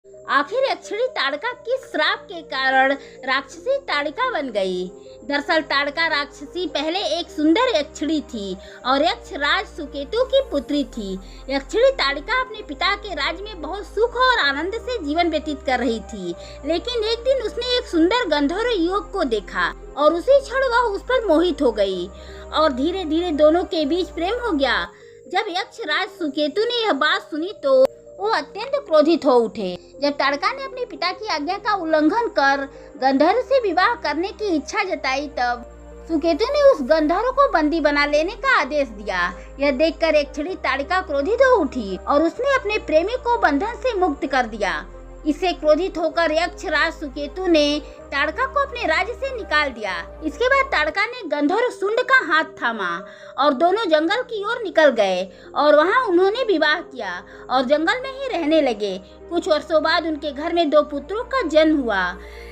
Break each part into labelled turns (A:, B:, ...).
A: आखिर यक्षिणी ताड़का किस श्राप के कारण राक्षसी ताड़का बन गई? दरअसल ताड़का राक्षसी पहले एक सुंदर यक्षिणी थी और यक्ष राज सुकेतु की पुत्री थी। यक्षिणी ताड़का अपने पिता के राज्य में बहुत सुख और आनंद से जीवन व्यतीत कर रही थी, लेकिन एक दिन उसने एक सुंदर गंधर्व युवक को देखा और उसी क्षण वह उस पर मोहित हो गई और धीरे धीरे दोनों के बीच प्रेम हो गया। जब यक्ष राज सुकेतु ने यह बात सुनी तो वो अत्यंत क्रोधित हो उठे। जब ताड़का ने अपने पिता की आज्ञा का उल्लंघन कर गंधर्व से विवाह करने की इच्छा जताई, तब सुकेतु ने उस गंधर्व को बंदी बना लेने का आदेश दिया। यह देखकर यक्षिणी ताड़का क्रोधित हो उठी और उसने अपने प्रेमी को बंधन से मुक्त कर दिया। इससे क्रोधित होकर यक्ष राज सुकेतु ने ताड़का को अपने राज्य से निकाल दिया। इसके बाद ताड़का ने गंधर्व शुंड का हाथ थामा और दोनों जंगल की ओर निकल गए और वहां उन्होंने विवाह किया और जंगल में ही रहने लगे। कुछ वर्षों बाद उनके घर में 2 पुत्रों का जन्म हुआ,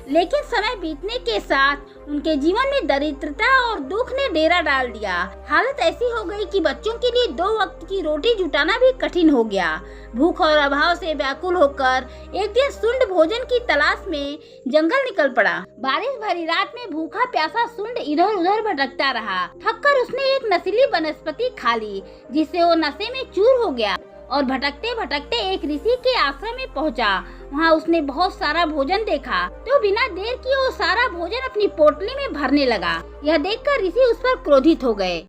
A: लेकिन समय बीतने के साथ उनके जीवन में दरिद्रता और दुख ने डेरा डाल दिया। हालत ऐसी हो गई कि बच्चों के लिए 2 वक्त की रोटी जुटाना भी कठिन हो गया। भूख और अभाव से व्याकुल होकर एक दिन शुंड भोजन की तलाश में जंगल निकल पड़ा। बारिश भरी रात में भूखा प्यासा शुंड इधर उधर भटकता रहा। थककर उसने एक नशीली वनस्पति खा ली, जिससे वो नशे में चूर हो गया और भटकते भटकते एक ऋषि के आश्रम में पहुंचा। वहां उसने बहुत सारा भोजन देखा तो बिना देर किए वो सारा भोजन अपनी पोटली में भरने लगा। यह देखकर ऋषि उस पर क्रोधित हो गए।